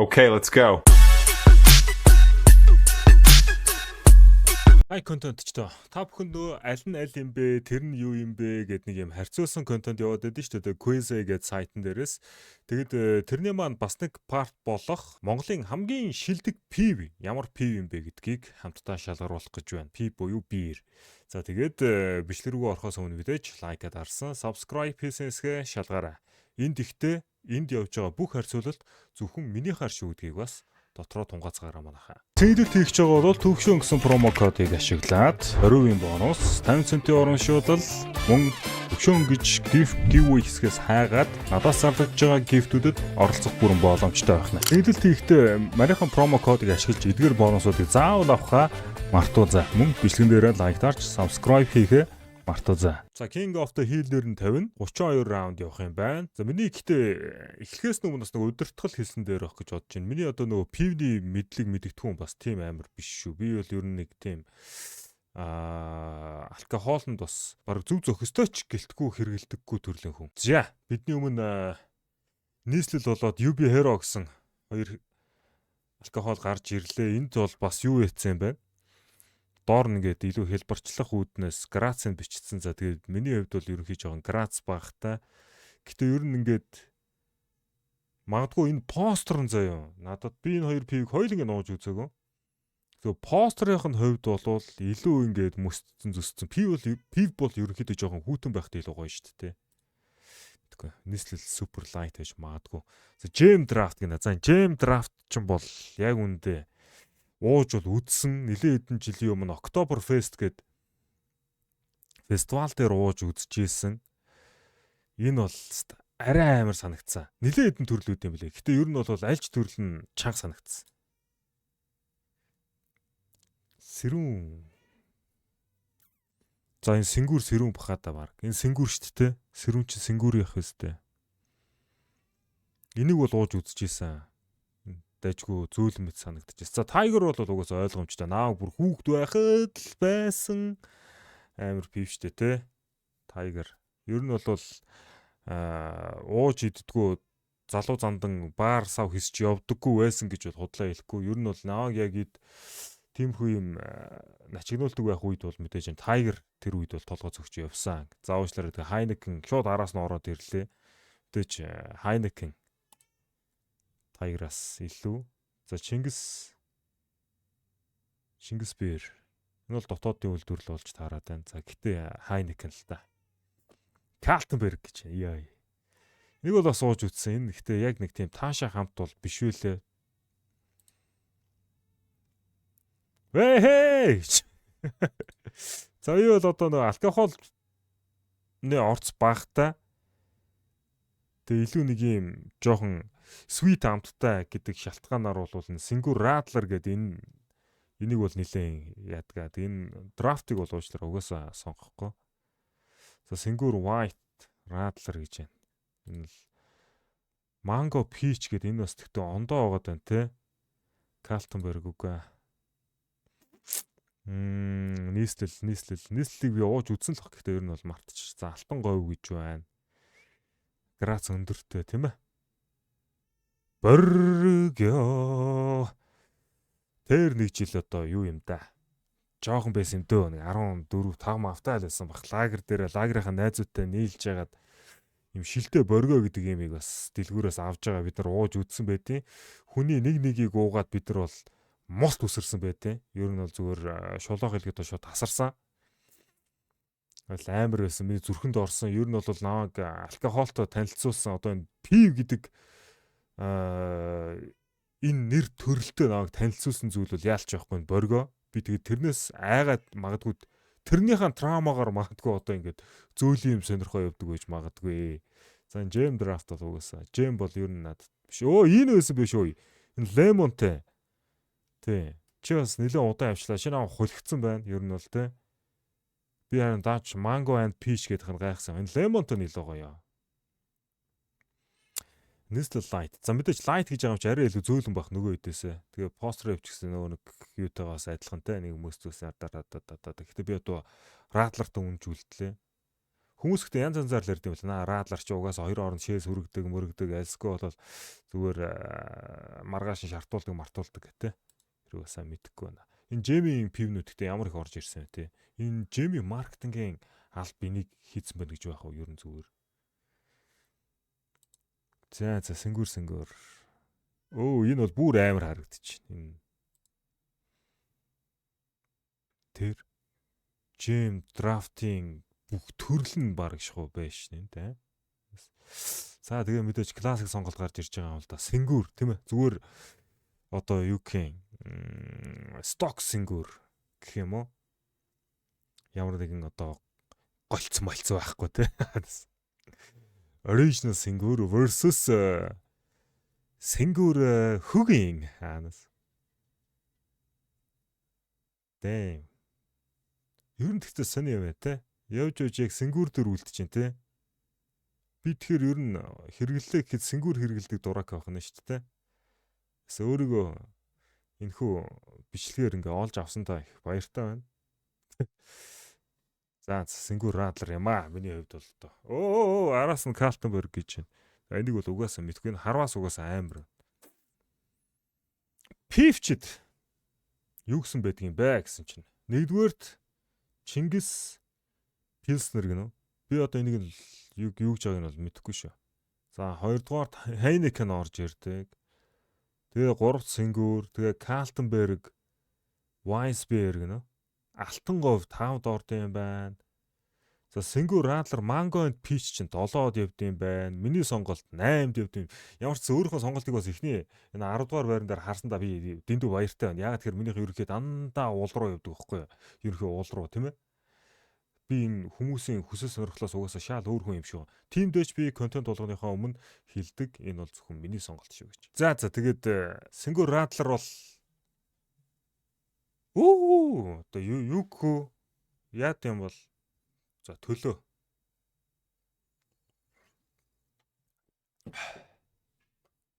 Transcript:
Okay, let's go. Ай контент ч тоо. Та бүхэн нөө аль нь аль юм бэ? Тэр нь юу юм бэ гэд нэг юм харьцуулсан контент яваад байдаг шүү дээ. Quiz гэдэг сайтн дээрээс. Тэгэд тэрний маань бас нэг парт болох Монголын хамгийн шилдэг PIV ямар PIV юм бэ гэдгийг хамтдаа шалгаруулах гэж байна. PIV буюу биер. За тэгээд бичлэг рүү орохоос өмнө мэдээж лайкад харсан, subscribe хийсэнсгээ шалгаарай. Энд ихтэй энд явж байгаа бүх харьцуулалт зөвхөн минийхаар шүү гэдгийг бас дотроо тунгаацгаараа манайхаа. Тэнэлт хийх гэж байгаа бол төвшөн гэсэн промо кодыг ашиглаад 20% бонус, 50 центийн урамшуулал, мөн төвшөн гэж giveaway хэсгээс хайгаад надаас зарлаж байгаа гифтүүдэд оролцох бүрэн боломжтой байна. Тэнэлт хийхдээ манайхан промо кодыг ашиглаж эдгээр бонусуудыг заавал авахаа мартуузаа. Мөн бичлэгэн дээрээ лайктаарч subscribe хийхээ мартуузаа. За King of the Hill дээр нь 50, 32 раунд явах юм байна. За миний ихтэй эхлэхээс өмнө бас нэг удирдахал хэлсэн дээр байх гэж бодож байна. Миний одоо нөгөө PvD мэдлэг мэдэгдэхүүн бас тийм амар биш шүү. Би бол ер нь нэг тийм алкохолнд бас баг зөв зохистой ч гэлтгүү хэрэгэлдэггүй төрлийн хүн. За бидний өмнө нийслэл болоод UB Hero гэсэн хоёр алкохол гарч ирлээ. Энд бол бас юу хийцэн байна? Доор нэгээд илүү хэлбэрчлэх үүднээс грацыг бичсэн. За тэгээд миний хувьд бол ерөнхийдөө жоохон грац багтай. Гэтэ ер нь ингээд магадгүй энэ постэр нь заяа. Надад би энэ хоёр пивийг хоёуланг нууж үзээгөө. Тэгээ постерын хувьд бол илүү ингээд мөсцсөн зүсцэн. Пив бол ерөнхийдөө жоохон хүүтэн байхтай илүү гоё шүү дээ. Тэгэхгүй. Нийслэл супер лайт гэж магадгүй. За Gem Draft гэнэ. За Gem Draft ч юм бол яг үндэ ууж бол үдсэн нэлээд хэдэн жилийн өмнө Oktoberfest гээд фестивал дээр ууж үзчихсэн. Энэ бол арай амар санагдсан. Нэлээд хэдэн төрлүүд юм блэ. Гэтэ ер нь бол аль ч төрөл нь чанга санагдсан. Сэрүүн. За энэ сэнгүүр сэрүүн бахаа та баг. Энэ сэнгүүр шүү дээ. Сэрүүн чи сэнгүүр явах өстэй. Энийг бол ууж үзчихсэн. Дайжгүй зөөлөн мэт санагдчихсан. За Tiger бол угаасаа ойлгомжтой. Нааг бүр хүүхд байхад л байсан амар пивчтэй те. Tiger. Ер нь бол ууж иддгүү залуу зандан баар сав хийсч явдаггүй байсан гэж бол худлаа хэлэхгүй. Ер нь бол нааг яг тиймэрхүү юм начигнуулдаг байх үед бол мэдээж энэ Tiger тэр үед бол толгой зөгч явсан. Заавчлаараа тэгээ Heineken шууд араас нь ороод ирлээ. Мэдээж Heineken Tiger-аас илүү. За Чингис Beer. Энэ бол дотоодын үйлдвэрлэл болж таарад байна. За гэтээ Heineken л та. Kaltenberg гэж. Яа. Нэг бол бас ууж үтсэн. Энэ гэтээ яг нэг тийм таашаа хамт бол биш үлээ. Вэй. За юу бол одоо нэг алкохол орц багтай. Тэгээ илүү нэг юм жоохон sweet амттай гэдэг шалтгаанаар бол энэ Singur Radler гэдэг энийг бол нэлээд яадгаад энэ драфтыг бол уучлаарай угаасаа сонгохгүй. За Singur White Radler гэж байна. Энэ л Mango Peach гэдэг энэ бас тэгтээ ондоо байгаад байна те. Kaltenberg үгүй. Нийслэлийг би ууж үзсэн л бах гэхдээ ер нь бол мартчих. За Алтан говь гэж байна. Грац өндөртэй тийм ээ. Боргё. Тэр нэг жил одоо юу юм да. Жохон байсан юм дөө. 14 5 мавтаа л байсан баг. Лагерийнхаа найзуудтай нийлж ягаад юм шилдэ боргё гэдэг юмыг бас дэлгүүрээс авж байгаа бид нар ууж үзсэн байдیں۔ Хүний нэгийг уугаад бид нар бол мост үсэрсэн байдیں۔ Ер нь бол зүгээр шулоо хэлгээд шууд тасарсан. Амар байсан. Миний зүрхэнд орсон. Ер нь бол намайг алкохолтой танилцуулсан одоо энэ пив гэдэг энэ нэр төрөлтөө намайг танилцуулсан зүйл бол яалч байхгүй боргоо. Би тэгээд тэрнээс айгаад магадгүй тэрнийхэн траумагаар магадгүй одоо ингээд зөөлөн юм сонирхоо явдаг байж магадгүй. За Gem Draft бол угаасаа. Gem бол ер нь надад биш. Энэ байсан биш үү? Энэ Lemonтэй. Тий. Чи бас нэлээд удаан явчлаа. Шинэ авах хөлгцэн байна. Ер нь бол тий. Би харин даач Mango and Peach гэдэг нь гайхсан. Энэ Lemonтэй нэлээд гоё. Нийслэл light. За мэдээж light гэж байгаа юм чи арай илүү зөөлөн байх нөгөө үдээсээ. Тэгээ постэр явчихсан нөгөө нэг юутайгаас адилхан те нэг мөстөөс ардараа. Гэхдээ би одоо Radler-тай үнж үлдлээ. Хүмүүс ихтэй янз янзаар л ярьд юм байна. Радлар ч угаасаа хоёр хооронд шээс хүрэгдэг, мөрөгдөг, альсгүй бол зүгээр маргааш нь шартуулдаг, мартуулдаг гэдэг. Тэр угаасаа мэдэхгүй байна. Энэ Джеймийн пивнүүд ихтэй ямар их орж ирсэн бэ те. Энэ Джейми маркетингийн аль бинийг хийцэн байна гэж байх уу ер нь зүгээр. За сэнгүүр. Өө энэ бол бүр амар харагдчих. Энэ тэр Джейм драфтинг бүх төрөл нь баг шахуу байж шин тэ. За тэгээ мэдээж классик сонголт гарч ирж байгаа юм л да. Сэнгүүр тийм ээ. Зүгээр одоо юу гэх юм сток сэнгүүр гэх юм уу? Ямар нэгэн одоо голцсон байхгүй те. Original сэнгүүр versus сэнгүүр хөгийн хаанаас. Дэм. Ер нь тэгтээ сони юм те. Явж яг сэнгүүр дөр үлдчихээн те. Би тэгэхээр ер нь хэрэглээ гэхэд сэнгүүр хэрэгэлдэг дурак байх нь шүү дээ. Тэс өөрийгөө энэхүү бичлэгээр ингээ олж авсан та их баяртай байна. За сэнгүүр радлер юм аа. Миний хувьд бол одоо. Араас нь Калтенберг гэж байна. Энийг бол угаасаа мэдгүй. Харваас угаасаа амар. Пивчд юу гэсэн байдгийн бэ гэсэн чинь. Нэгдүгээрт Чингис Пилснер гэнэ. Би одоо энийг юу гэж байгааг нь бол мэдэхгүй шүү. За хоёрдугаарт Хайнекен орж ирдэг. Тэгээ гуравт сэнгүүр, тэгээ Калтенберг, Вайсберг гэнэ. Алтан говь 5-д орд юм байна. За сэнгүүр радлер Манго энд Пич чинь 7-д явд юм байна. Миний сонголт 8-д явд юм. Ямар ч өөрийнхөө сонголтыг бас ихний энэ 10 дугаар байран дээр харсандаа би дэндүү баяртай байна. Яг тэгэхээр минийх ерөнхийд дандаа уул руу явдаг байхгүй юу? Ерөнхий уул руу тийм ээ. Би энэ хүмүүсийн хүсэл сонирхлоос угаасаа шал өөр хүн юм шүү. Тим дэч би контент болгоныхоо өмнө хилдэг. Энэ бол зөвхөн миний сонголт шүү гэж. За тэгээд сэнгүүр радлер бол одоо юу гэх яад юм бол за төлөө.